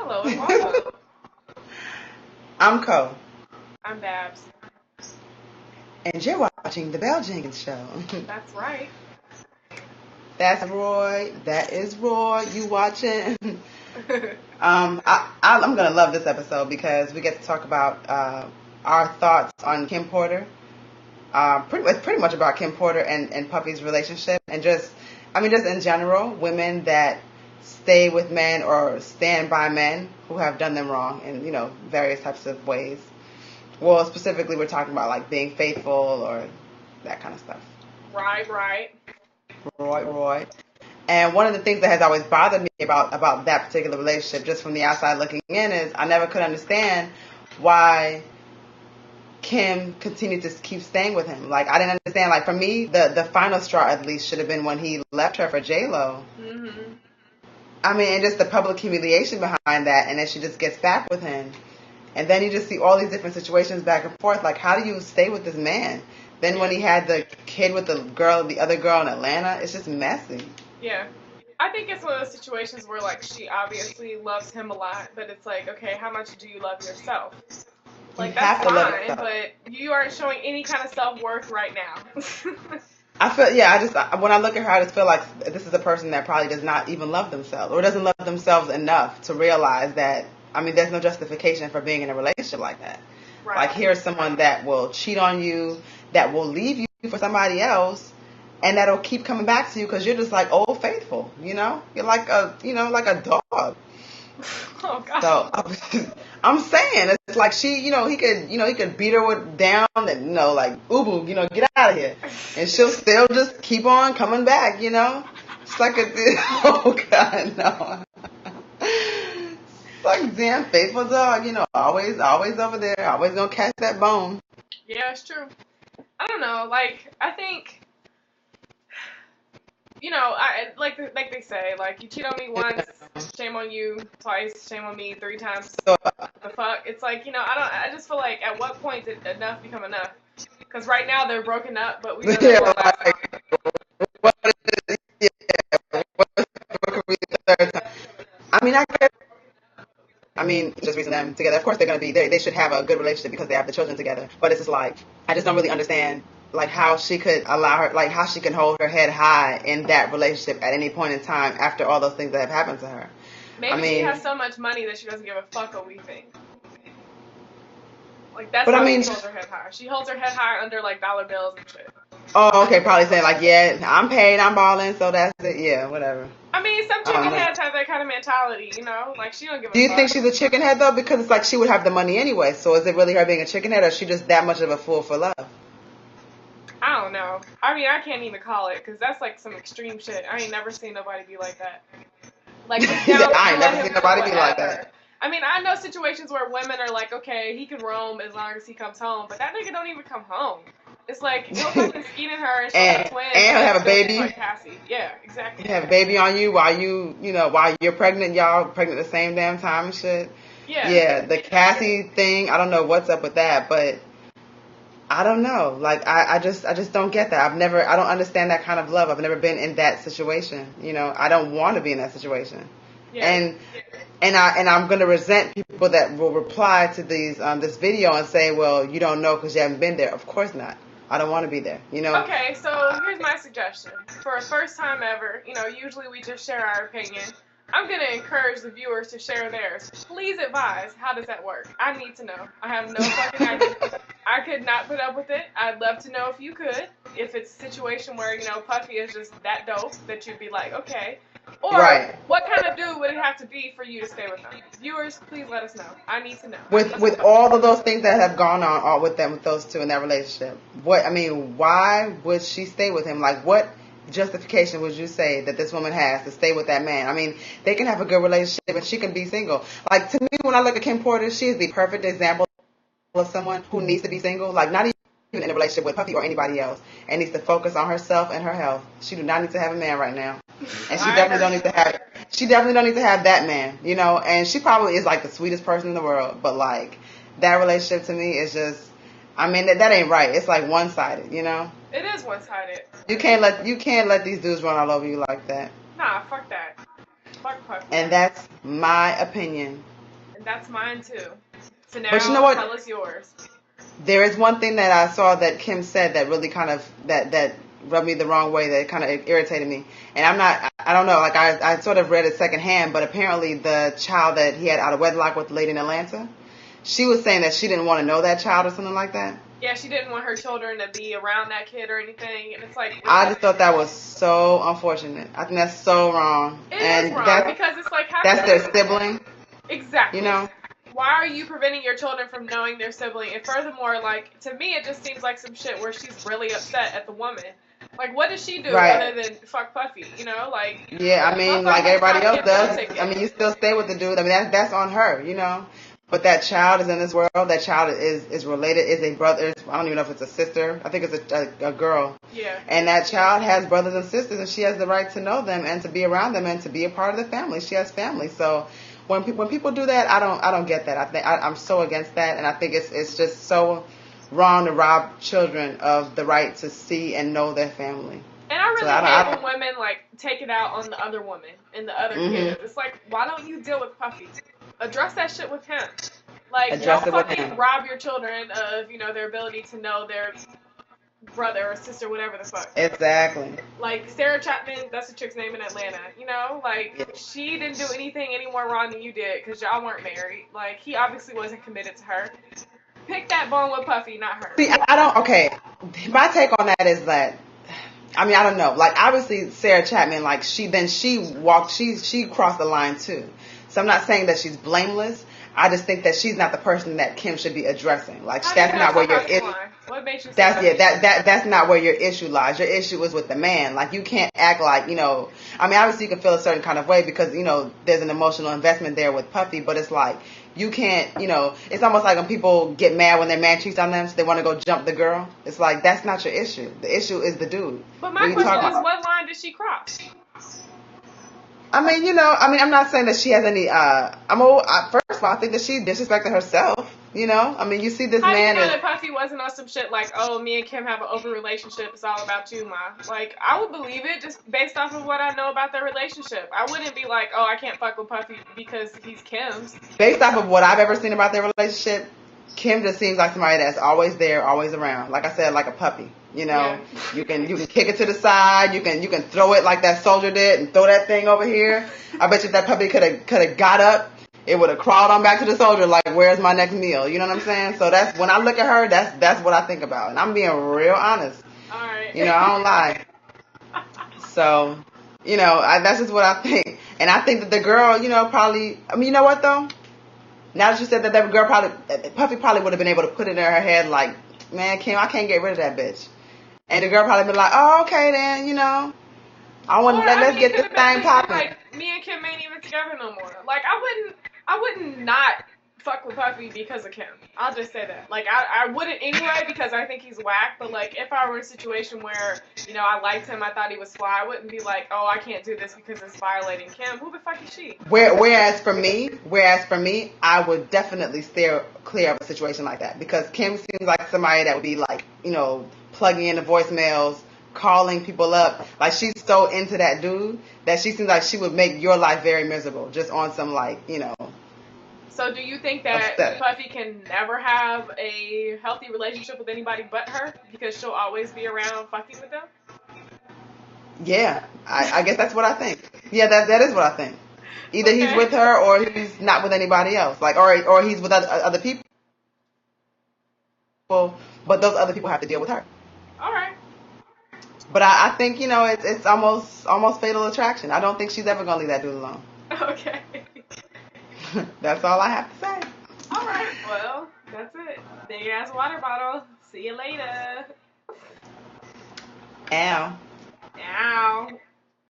Hello and welcome. I'm Co, I'm Babs. and you're watching the Jenkins show. That's right. That's Roy. That is Roy. You watching? I'm gonna love this episode because we get to talk about our thoughts on Kim Porter. It's pretty much about Kim Porter and Puffy's relationship, and just in general, women that stay with men or stand by men who have done them wrong in various types of ways. Well, specifically, we're talking about like being faithful or that kind of stuff. Right. Roy. And one of the things that has always bothered me about that particular relationship, just from the outside looking in, is I never could understand why Kim continued to keep staying with him. Like, I didn't understand. Like, for me, the final straw at least should have been when he left her for J-Lo. Mm-hmm. I mean, and just the public humiliation behind that, and then she just gets back with him. And then you just see all these different situations back and forth. Like, how do you stay with this man? Then when he had the kid with the other girl in Atlanta, it's just messy. Yeah. I think it's one of those situations where, like, she obviously loves him a lot, but it's like, okay, how much do you love yourself? Like, that's fine, but you aren't showing any kind of self-worth right now. When I look at her, I just feel like this is a person that probably does not even love themselves or doesn't love themselves enough to realize that, I mean, there's no justification for being in a relationship like that. Right. Like, here's someone that will cheat on you, that will leave you for somebody else, and that'll keep coming back to you because you're just like old faithful, You're like a dog. Oh God. So I'm saying it's like he could beat her down and like ubu, get out of here, and she'll still just keep on coming back, It's like oh God, no. It's like damn faithful dog, always over there, always gonna catch that bone. Yeah, it's true. I don't know, like I think. Like they say, like, you cheat on me once, shame on you, twice, shame on me, 3 times. The fuck? It's like, I just feel like at what point did enough become enough? Because right now they're broken up, but we know that won't last long. What could be the third time? I mean, just raising them together. Of course, they're gonna be. They should have a good relationship because they have the children together. But it's just like I just don't really understand like how she could allow her, like how she can hold her head high in that relationship at any point in time after all those things that have happened to her. Maybe she has so much money that she doesn't give a fuck what we think. Like that's but how I mean, she holds her head high. She holds her head high under like dollar bills and shit. Oh, okay, probably saying like, yeah, I'm paid, I'm balling, so that's it. Yeah, whatever. I mean, some chicken heads have that kind of mentality, Like, she don't give a fuck. Do you think she's a chicken head, though? Because it's like she would have the money anyway. So is it really her being a chicken head, or is she just that much of a fool for love? I don't know. I mean, I can't even call it, because that's like some extreme shit. I ain't never seen nobody be like that. Like, I ain't never seen nobody be like that. I mean, I know situations where women are like, okay, he can roam as long as he comes home, but that nigga don't even come home. It's like, he'll fucking skeet in her and she'll have twins. And he'll have a baby. Like Cassie. Yeah, exactly. He'll have a baby on you while you're pregnant, y'all pregnant at the same damn time and shit. Yeah. Yeah, the Cassie thing, I don't know what's up with that, but I don't know. Like, I just don't get that. I don't understand that kind of love. I've never been in that situation. I don't want to be in that situation. Yeah. And I'm going to resent people that will reply to this video and say, well, you don't know because you haven't been there. Of course not. I don't want to be there, Okay, so here's my suggestion. For a first time ever, usually we just share our opinion. I'm going to encourage the viewers to share theirs. Please advise, how does that work? I need to know. I have no fucking idea. I could not put up with it. I'd love to know if you could. If it's a situation where, Puffy is just that dope that you'd be like, okay. Or what kind of dude would it have to be for you to stay with them? Viewers, please let us know. I need to know. With all of those things that have gone on all with those two in that relationship, why would she stay with him? Like, what justification would you say that this woman has to stay with that man? I mean, they can have a good relationship and she can be single. Like, to me, when I look at Kim Porter, she is the perfect example of someone who needs to be single. Like, not even in a relationship with Puffy or anybody else, and needs to focus on herself and her health. She do not need to have a man right now. And she definitely don't need to have that man, and she probably is like the sweetest person in the world, but like that relationship to me is just, I mean, that ain't right. It's like one-sided, It is one-sided. You can't let these dudes run all over you like that. Nah, fuck that. Fuck Puffy. And that's my opinion That's mine too. So now But you know what? tell us yours. There is one thing that I saw that Kim said that really kind of that rubbed me the wrong way, that kind of irritated me. And I don't know, like I sort of read it secondhand, but apparently the child that he had out of wedlock with the lady in Atlanta, she was saying that she didn't want to know that child or something like that. Yeah, she didn't want her children to be around that kid or anything, and it's like, really? I just thought that was so unfortunate. I think that's so wrong. It is wrong, because it's like, how that's their sibling. Exactly. You know? Why are you preventing your children from knowing their sibling? And furthermore, like, to me, it just seems like some shit where she's really upset at the woman. Like, what does she do other than fuck Puffy? You know, like. Yeah, I mean, like everybody else does. I mean, you still stay with the dude. I mean, that's on her, you know. But that child is in this world. That child is related, is a brother. I don't even know if it's a sister. I think it's a girl. Yeah. And that child has brothers and sisters, and she has the right to know them and to be around them and to be a part of the family. She has family. So when people do that, I don't get that. I'm so against that, and I think it's just so wrong to rob children of the right to see and know their family. And I really hate when women, like, take it out on the other woman and the other kids. It's like, why don't you deal with Puffy? Address that shit with him. Like, don't fucking rob your children of, you know, their ability to know their brother or sister, whatever the fuck. Exactly. Like, Sarah Chapman, that's the chick's name in Atlanta, you know? Like, she didn't do anything any more wrong than you did, because y'all weren't married. Like, he obviously wasn't committed to her. Pick that bone with Puffy, not her. See, okay. My take on that is that, I mean, I don't know. Like, obviously, Sarah Chapman, like, she crossed the line, too. So I'm not saying that she's blameless. I just think that she's not the person that Kim should be addressing. Like, that's not where your issue. What makes you say that's not where your issue lies. Your issue is with the man. Like, you can't act like, you know, I mean, obviously you can feel a certain kind of way because, you know, there's an emotional investment there with Puffy, but it's like, you can't, you know, it's almost like when people get mad when their man cheats on them, so they want to go jump the girl. It's like, that's not your issue. The issue is the dude. But my question is, what line did she cross? I mean, you know, I'm not saying that she has any, first of all, I think that she disrespected herself, you know? I mean, you see this man. How do you know that Puffy wasn't on some shit like, oh, me and Kim have an open relationship, it's all about you, Ma? Like, I would believe it just based off of what I know about their relationship. I wouldn't be like, oh, I can't fuck with Puffy because he's Kim's. Based off of what I've ever seen about their relationship, Kim just seems like somebody that's always there, always around. Like I said, like a puppy. You know, you can kick it to the side. You can throw it like that soldier did and throw that thing over here. I bet you if that puppy could have got up, it would have crawled on back to the soldier like, where's my next meal? You know what I'm saying? So that's when I look at her, that's what I think about, and I'm being real honest. All right. You know, I don't lie. So, you know, that's just what I think, and I think that the girl, you know, probably. I mean, you know what though? Now that you said that girl Puffy probably would have been able to put it in her head like, man, Kim, I can't get rid of that bitch. And the girl probably been like, oh, okay then, you know. Let's get this thing popping. Like, me and Kim ain't even together no more. Like, I wouldn't not fuck with Puffy because of Kim. I'll just say that. Like, I wouldn't anyway because I think he's whack. But, like, if I were in a situation where, you know, I liked him, I thought he was fly, I wouldn't be like, oh, I can't do this because it's violating Kim. Who the fuck is she? Whereas for me, I would definitely steer clear of a situation like that. Because Kim seems like somebody that would be like, you know, plugging in the voicemails, calling people up. Like, she's so into that dude that she seems like she would make your life very miserable just on some, like, you know. So do you think that Puffy can never have a healthy relationship with anybody but her because she'll always be around fucking with them? Yeah, I guess that's what I think. Yeah, that is what I think. Either he's with her or he's not with anybody else. Like, or he's with other people. But those other people have to deal with her. All right. But I think, you know, it's almost fatal attraction. I don't think she's ever gonna leave that dude alone. Okay. That's all I have to say. All right. Well, that's it. Big ass water bottle. See you later. Ow. Ow.